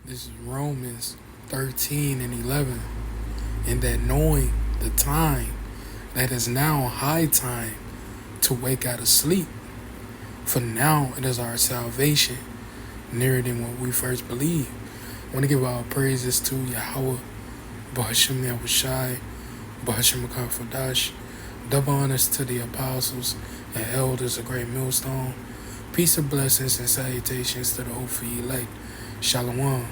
This is Romans 13 and 11. And that knowing the time, that is now high time to wake out of sleep. For now it is our salvation, nearer than when we first believed. I want to give our praises to Yahweh, Bahashim Yahushai, Bahashim Akafadash. Double honors to the apostles and elders of Great Millstone. Peace and blessings and salutations to the hopeful elect. Shalom.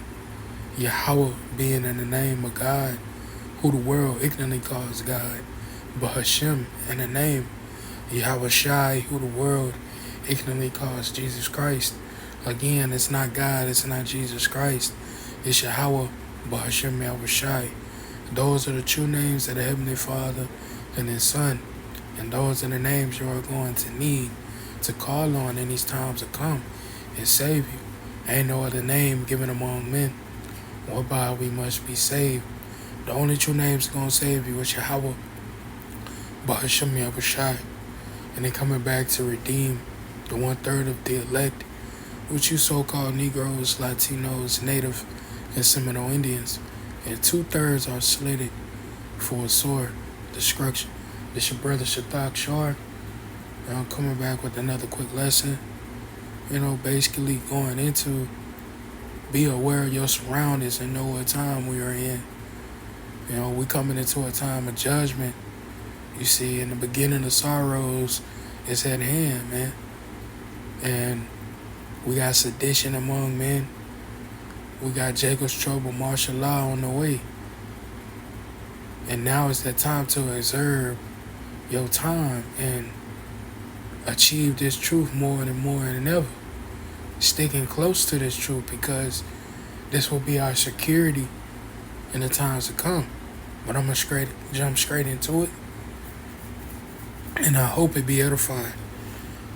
Yahweh being in the name of God, who the world ignorantly calls God. Bahashim in the name Yahweh Shai, who the world ignorantly calls Jesus Christ. Again, it's not God, it's not Jesus Christ. It's Yahweh, Bahashim Yahweh Shai. Those are the true names of the Heavenly Father and His Son. And those are the names you are going to need to call on in these times to come and save you. Ain't no other name given among men whereby we must be saved. The only true names going to save you is Yahweh, Bahashim Yahweh Shai. And then coming back to redeem the 1/3 of the elect, which you so-called Negroes, Latinos, Native, and Seminole Indians, and 2/3 are slitted for a sword, destruction. This your brother Shathak Shar. And I'm coming back with another quick lesson. Basically going into be aware of your surroundings and know what time we are in. We coming into a time of judgment. You see, in the beginning of sorrows is at hand, man. And we got sedition among men. We got Jacob's trouble, martial law on the way. And now is that time to observe your time and achieve this truth more than ever. Sticking close to this truth, because this will be our security in the times to come. But I'm going to jump straight into it. And I hope it be edifying.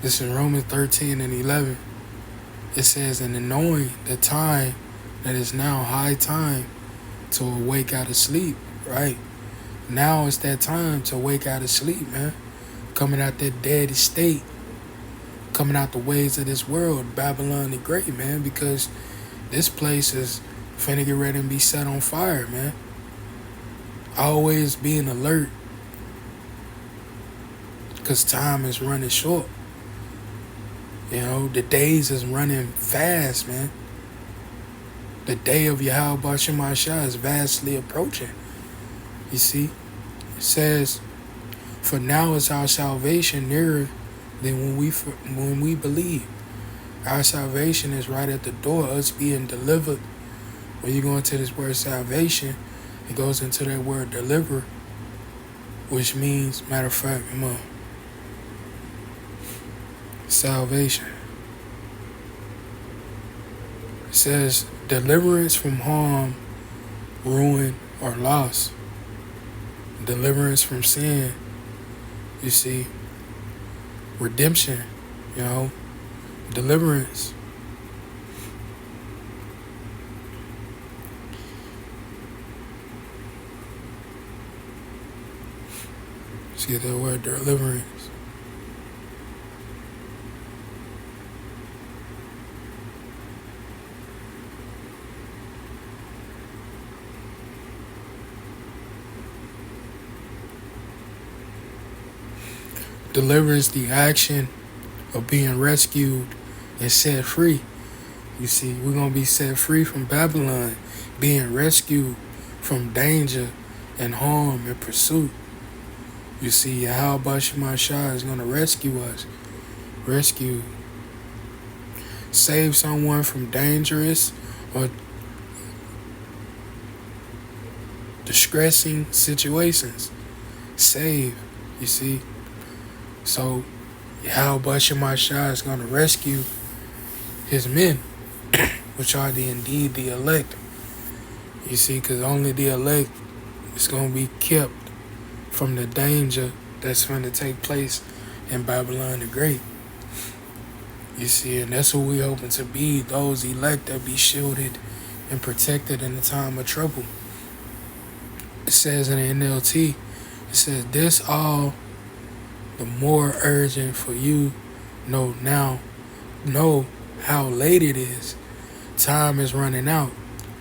This is Romans 13 and 11. It says, and in knowing the time, that is now high time to awake out of sleep, right? Now is that time to wake out of sleep, man. Coming out that dead state. Coming out the ways of this world, Babylon the Great, man. Because this place is finna get ready and be set on fire, man. Always being alert. Because time is running short. The days is running fast, man. The day of Yahweh Bashim Ashah is vastly approaching. You see? It says, for now is our salvation nearer than when we believe. Our salvation is right at the door, us being delivered. When you go into this word salvation, it goes into that word deliver, which means, matter of fact, salvation. It says deliverance from harm, ruin, or loss. Deliverance from sin. You see, redemption, deliverance. Let's get that word deliverance. Deliverance, the action of being rescued and set free. You see, we're going to be set free from Babylon, being rescued from danger and harm and pursuit. You see, Yahweh Bashim Shah is going to rescue us. Rescue. Save someone from dangerous or distressing situations. Save, you see. So, Yahweh Bashim Shah is going to rescue His men, which are indeed the elect. You see, because only the elect is going to be kept from the danger that's going to take place in Babylon the Great. You see, and that's who we hoping to be, those elect that be shielded and protected in the time of trouble. It says in the NLT, it says, this all the more urgent for you know how late it is. Time is running out.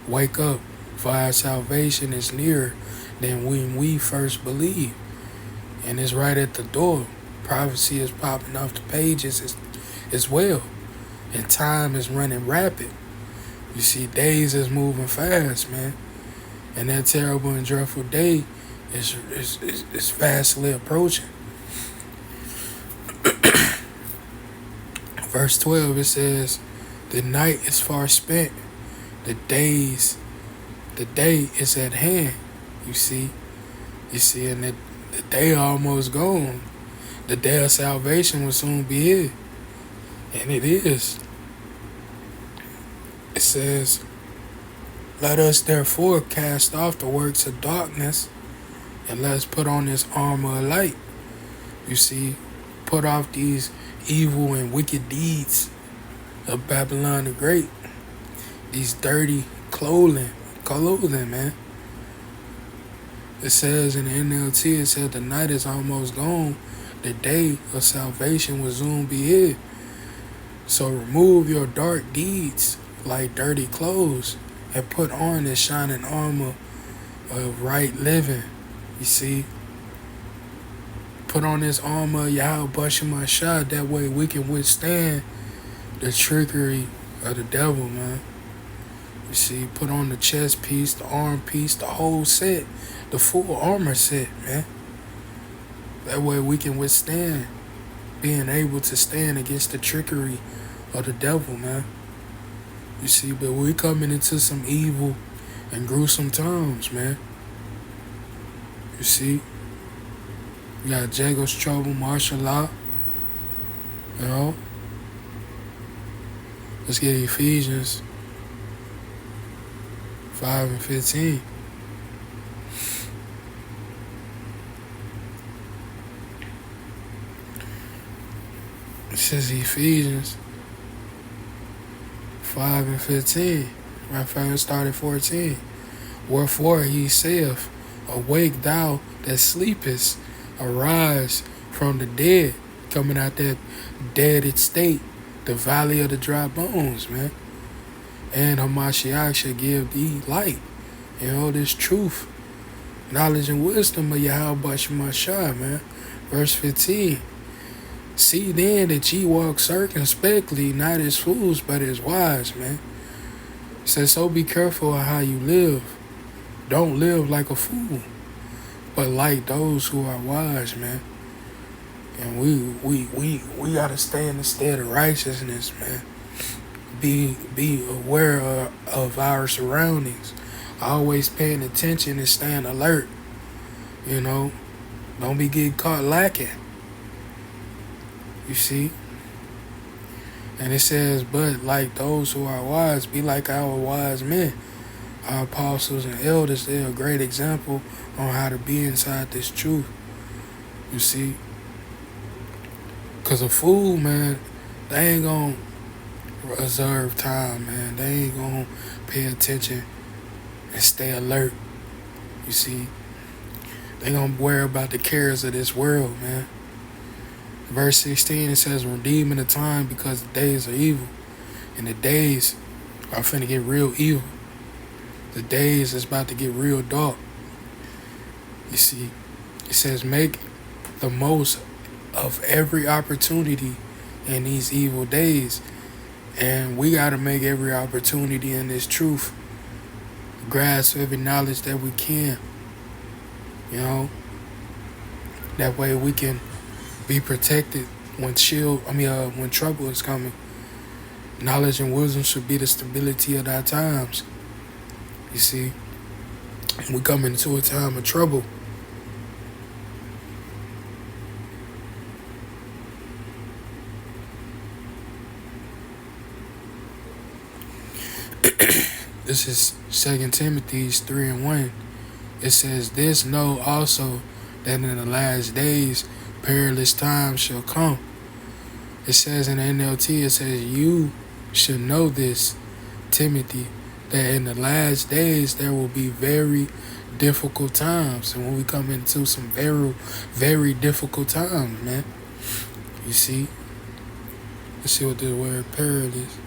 Wake up, for our salvation is nearer than when we first believed. And it's right at the door. Prophecy is popping off the pages as well. And time is running rapid. You see, days is moving fast, man. And that terrible and dreadful day is fastly approaching. Verse 12, it says, the night is far spent. The day is at hand. You see, and the day almost gone. The day of salvation will soon be here. And it is. It says, let us therefore cast off the works of darkness and let us put on this armor of light. You see, put off these evil and wicked deeds of Babylon the Great. These dirty clothing, man. It says in the NLT, it said the night is almost gone. The day of salvation will soon be here. So remove your dark deeds like dirty clothes and put on this shining armor of right living. You see? Put on this armor, Yahweh Bashim Shah. That way we can withstand the trickery of the devil, man. You see, put on the chest piece, the arm piece, the whole set, the full armor set, man. That way we can withstand being able to stand against the trickery of the devil, man. You see, but we're coming into some evil and gruesome times, man. You see, you got Jacob's trouble, martial law. You know, let's get Ephesians 5 and 15. It says Ephesians 5 and 15. Matter of fact, it started 14. Wherefore he saith, awake thou that sleepest, arise from the dead, coming out that dead state, the valley of the dry bones, man. And Hamashiach shall give thee light. You know, this truth, knowledge and wisdom of Yahweh Bashim Shah, man. Verse 15. See then that ye walk circumspectly, not as fools, but as wise, man. It says, so be careful of how you live. Don't live like a fool, but like those who are wise, man. And we gotta stay in the state of righteousness, man. Be aware of our surroundings. Always paying attention and staying alert. You know, don't be getting caught lacking. You see? And it says, but like those who are wise, be like our wise men. Our apostles and elders, they're a great example on how to be inside this truth. You see? Because a fool, man, they ain't going to reserve time, man. They ain't going to pay attention and stay alert. You see? They going to worry about the cares of this world, man. Verse 16, it says, redeeming the time because the days are evil. And the days are finna get real evil. The days is about to get real dark. You see, it says, make the most of every opportunity in these evil days. And we got to make every opportunity in this truth. Grasp every knowledge that we can. You know, that way we can be protected when when trouble is coming. Knowledge and wisdom should be the stability of our times. You see, we come into a time of trouble. This is 2 Timothy 3 and 1. It says, this know also that in the last days perilous times shall come. It says in the NLT, it says, you should know this, Timothy, that in the last days there will be very difficult times. And when we come into some very, very difficult times, man. You see? Let's see what the word peril is.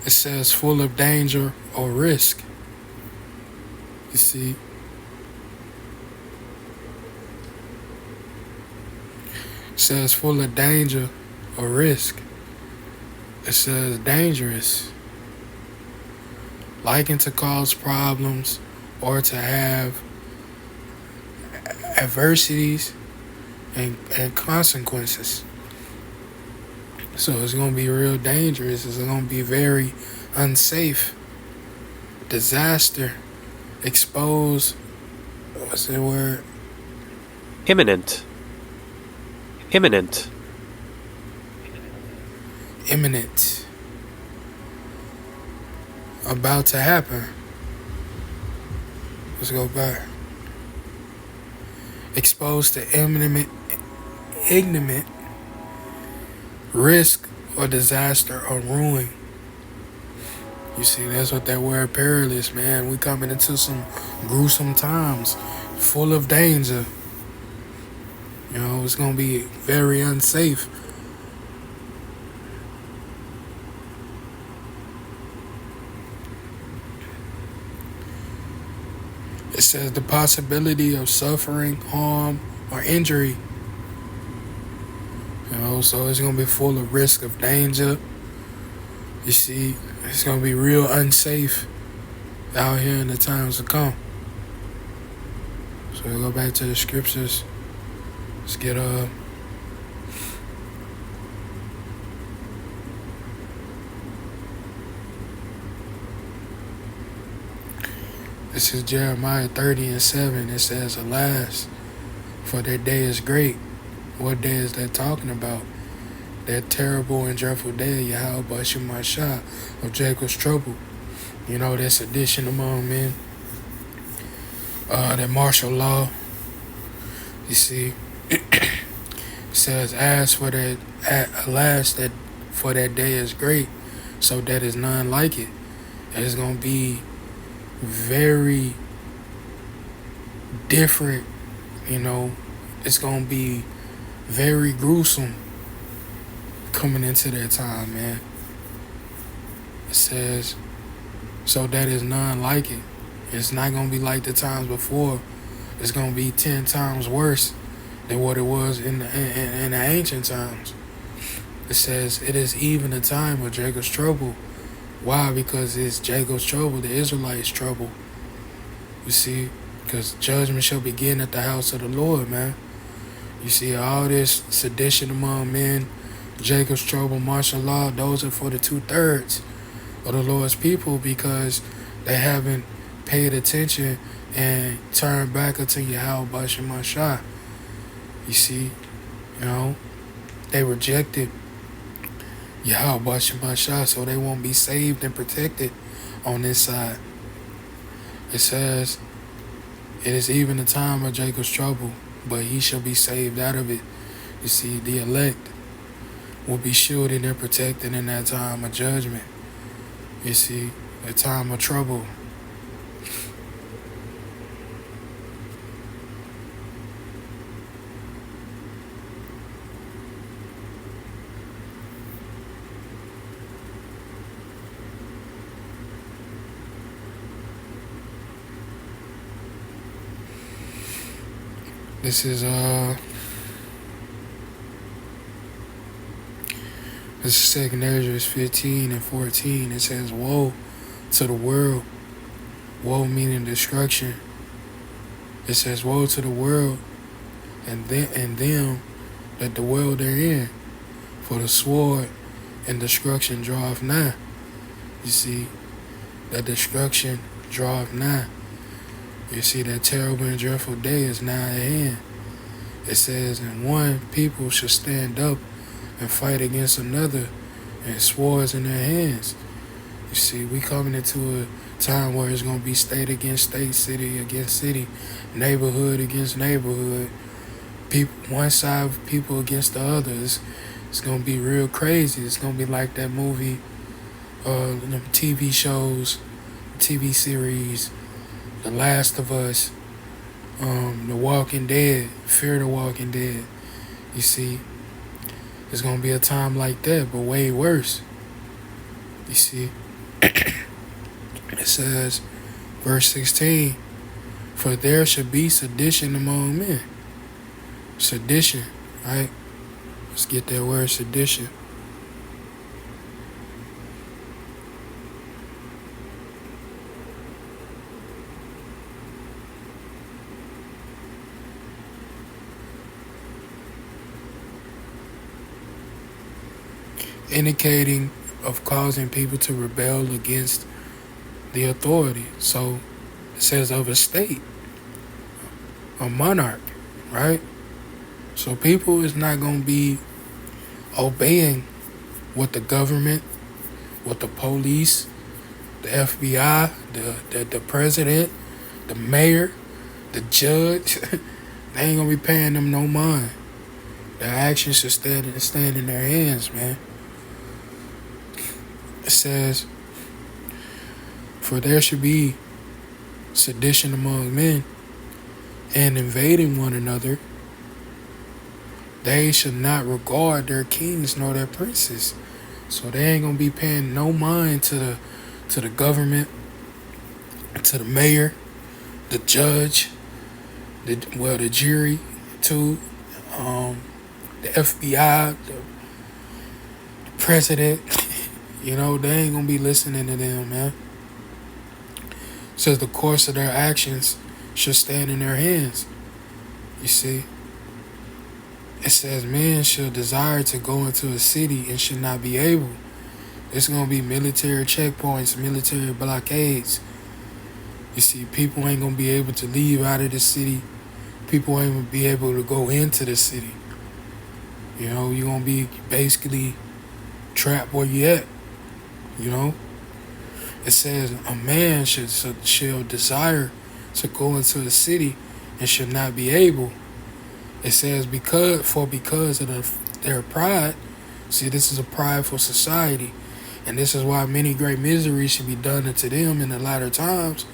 It says full of danger or risk. You see, it says full of danger or risk. It says dangerous, likened to cause problems or to have adversities and consequences. So it's going to be real dangerous. It's going to be very unsafe. Disaster. Expose. What's the word? Imminent. Imminent. Imminent. About to happen. Let's go back. Exposed to imminent risk or disaster or ruin. You see, that's what that word perilous, man. We coming into some gruesome times, full of danger. You know, it's gonna be very unsafe. It says the possibility of suffering, harm, or injury. You know, so it's gonna be full of risk of danger. You see, it's gonna be real unsafe out here in the times to come. So we go back to the scriptures. Let's get this is Jeremiah 30:7. It says, alas, for that day is great. What day is that talking about? That terrible and dreadful day, Yahweh Shemashah of Jacob's trouble. You know, that sedition among men. That martial law. You see, it says, alas, that for that day is great, so that is none like it. It's going to be very different, you know. It's going to be very gruesome coming into that time, man. It says, so that is none like it. It's not going to be like the times before. It's going to be 10 times worse than what it was in the ancient times. It says, it is even a time of Jacob's trouble. Why? Because it's Jacob's trouble, the Israelites' trouble. You see, because judgment shall begin at the house of the Lord, man. You see, all this sedition among men, Jacob's trouble, martial law, those are for the 2/3 of the Lord's people, because they haven't paid attention and turned back unto Yahweh Shemashah. You see, you know, they rejected Yahweh Shemashah, so they won't be saved and protected on this side. It says, it is even the time of Jacob's trouble, but he shall be saved out of it. You see, the elect will be shielded and protected in that time of judgment. You see, a time of trouble. This is 2nd Ezra 15:14. It says, woe to the world. Woe meaning destruction. It says, woe to the world and them that dwell therein, for the sword and destruction draweth nigh. You see, that destruction draweth nigh. You see, that terrible and dreadful day is nigh at hand. It says, and one people shall stand up and fight against another, and swords in their hands. You see, we coming into a time where it's going to be state against state, city against city, neighborhood against neighborhood, people, one side of people against the others. It's going to be real crazy. It's going to be like that movie, the TV shows, TV series, The Last of Us, The Walking Dead, Fear the Walking Dead. You see, it's going to be a time like that, but way worse. You see, It says, verse 16, for there should be sedition among men. Sedition, right? Let's get that word sedition. Indicating of causing people to rebel against the authority. So it says of a state, a monarch, right? So people is not going to be obeying what the government, what the police, the FBI, the president, the mayor, the judge, they ain't going to be paying them no mind. Their actions should stand in their hands, man. It says, for there should be sedition among men and invading one another. They should not regard their kings nor their princes. So they ain't gonna be paying no mind to the government, to the mayor, the judge, the jury, too, the FBI, the president. You know, they ain't gonna be listening to them, man. It says the course of their actions should stand in their hands. You see? It says men should desire to go into a city and should not be able. It's going to be military checkpoints, military blockades. You see, people ain't going to be able to leave out of the city. People ain't going to be able to go into the city. You know, you're going to be basically trapped where you at. You know? It says a man should desire to go into a city and should not be able. It says because of their pride. See, this is a prideful society, and this is why many great miseries should be done unto them in the latter times,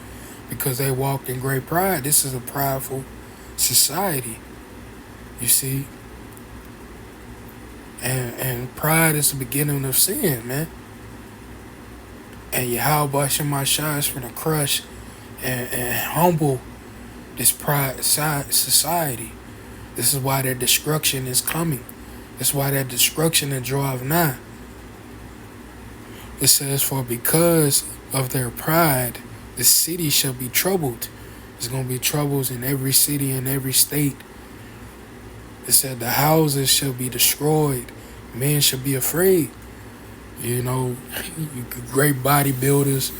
because they walked in great pride. This is a prideful society, you see. And pride is the beginning of sin, man. And Yahweh Shemashah is going to crush and humble this pride society. This is why their destruction is coming. This is why that destruction is drawing nigh. It says, for because of their pride, the city shall be troubled. There's going to be troubles in every city and every state. It said the houses shall be destroyed. Men shall be afraid. You know, great bodybuilders,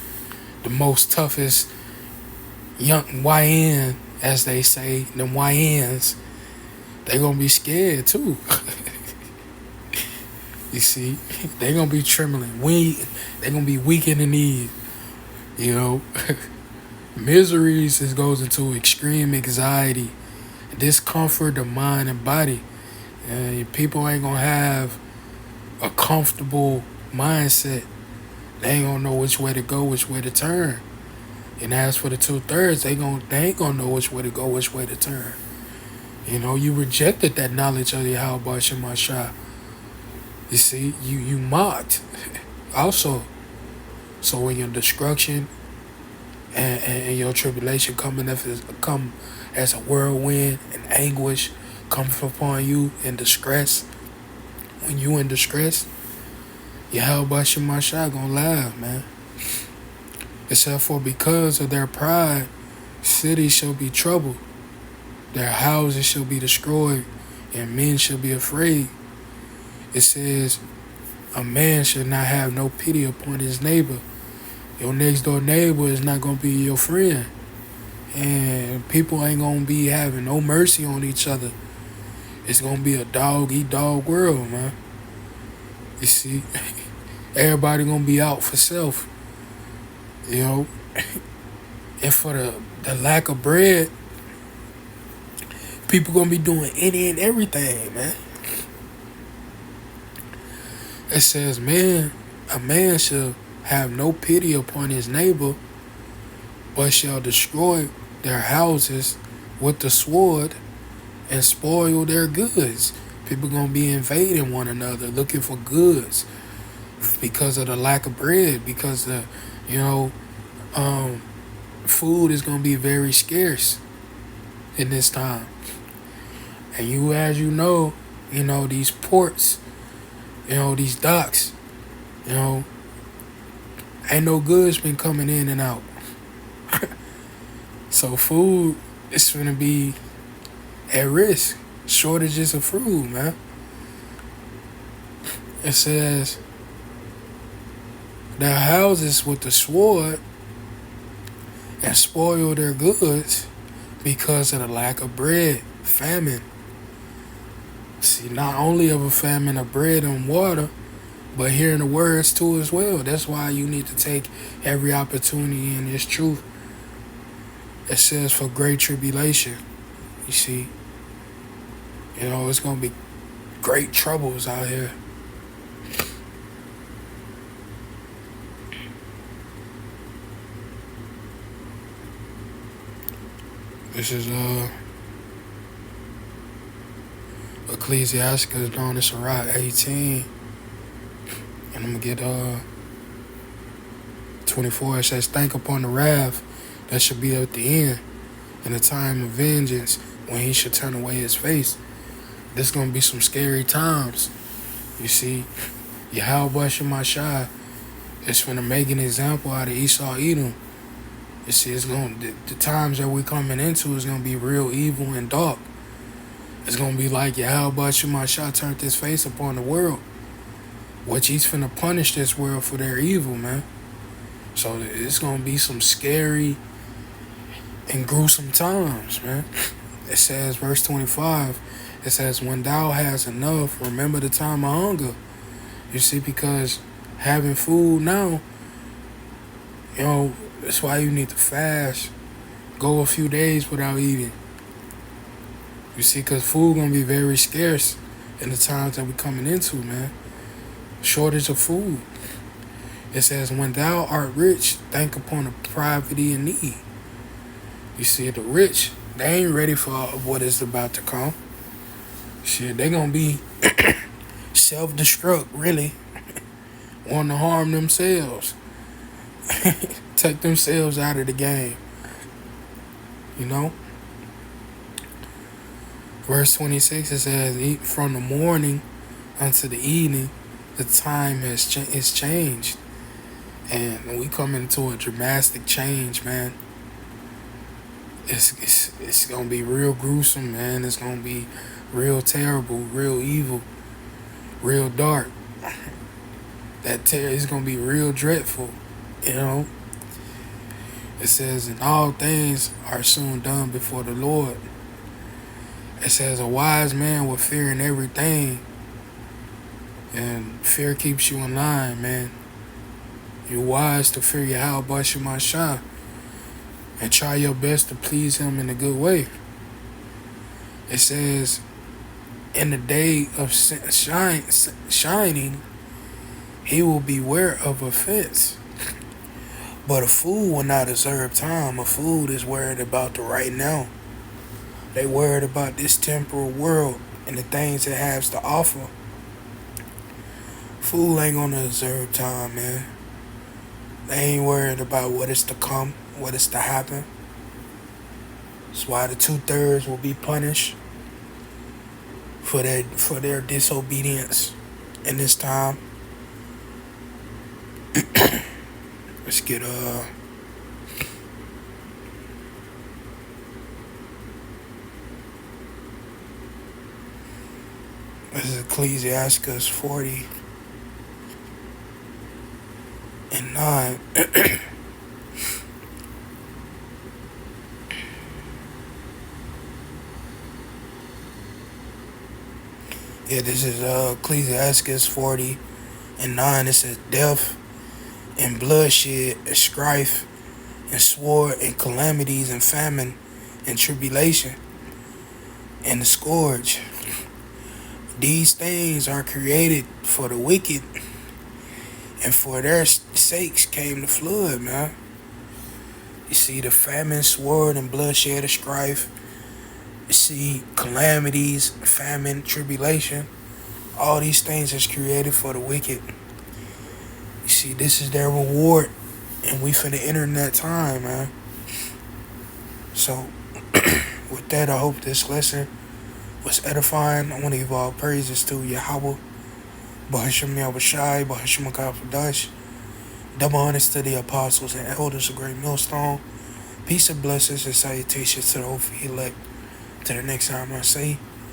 the most toughest young YN, as they say, them YNs, they gonna be scared too. You see, they gonna be trembling. They gonna be weak in the knees. You know, miseries goes into extreme anxiety, discomfort of mind and body, and people ain't gonna have a comfortable mindset. They ain't gonna know which way to go, which way to turn. And as for the 2/3, they ain't gonna know which way to go, which way to turn. You know, you rejected that knowledge of Yahweh Shemashah. You see, you mocked also. So when your destruction and your tribulation come as a whirlwind and anguish comes upon you in distress, when you in distress, Yahweh Shemashah gonna laugh, man. It said, for because of their pride, cities shall be troubled. Their houses shall be destroyed, and men shall be afraid. It says, a man should not have no pity upon his neighbor. Your next door neighbor is not going to be your friend. And people ain't going to be having no mercy on each other. It's going to be a dog-eat-dog world, man. You see, everybody going to be out for self. You know, and for the lack of bread, people gonna be doing any and everything, man. It says, a man shall have no pity upon his neighbor, but shall destroy their houses with the sword and spoil their goods. People gonna be invading one another, looking for goods because of the lack of bread, because you know, um, food is gonna be very scarce in this time. And as you know, these ports, these docks, you know, ain't no goods been coming in and out. So food is gonna be at risk. Shortages of food, man. It says their houses with the sword and spoil their goods because of the lack of bread, famine. See, not only of a famine of bread and water, but hearing the words too as well. That's why you need to take every opportunity in this truth. It says for great tribulation. You see, it's gonna be great troubles out here. This is Ecclesiasticus down in Sirach 18. And I'm gonna get 24. It says, think upon the wrath that should be at the end, in the time of vengeance, when he should turn away his face. This gonna be some scary times. You see, Yahweh Shemashai is finna make an example out of Esau Edom. You see, the times that we're coming into is gonna be real evil and dark. It's gonna be like Yahweh Shemashai turned his face upon the world, which he's finna punish this world for their evil, man. So it's gonna be some scary and gruesome times, man. It says, verse 25, it says, when thou hast enough, remember the time of hunger. You see, because having food now, that's why you need to fast. Go a few days without eating. You see, because food gonna be very scarce in the times that we're coming into, man. Shortage of food. It says, when thou art rich, think upon the poverty and need. You see, the rich, they ain't ready for what is about to come. Shit, they gonna be self-destruct, really. Want to harm themselves. Take themselves out of the game. Verse 26, it says, from the morning unto the evening, the time is changed. And we come into a dramatic change, man. It's gonna be real gruesome, man. It's gonna be real terrible, real evil, real dark. It's gonna be real dreadful, It says, and all things are soon done before the Lord. It says, a wise man will fear in everything, and fear keeps you in line, man. You're wise to fear Yahweh Shemashai and try your best to please him in a good way. It says, in the day of shining, he will beware of offense. But a fool will not observe time. A fool is worried about the right now. They worried about this temporal world and the things it has to offer. Fool ain't gonna observe time, man. They ain't worried about what is to come, what is to happen. That's why the 2/3 will be punished for their disobedience in this time. Let's get this is Ecclesiasticus 40:9. Yeah, this is Ecclesiasticus 40:9. It says, death and bloodshed and strife and sword and calamities and famine and tribulation and the scourge. These things are created for the wicked, and for their sakes came the flood, man. You see the famine, sword, and bloodshed and strife. You see calamities, famine, tribulation. All these things is created for the wicked. You see, this is their reward And we finna enter in that time, man. So, with that, I hope this lesson was edifying. I want to give all praises to Yahweh, Bahasham Yahushai, Bahasham Akafadash. Double honors to the apostles and elders of Great Millstone. Peace and blessings and salutations to the hopefully elect. To the next time I say,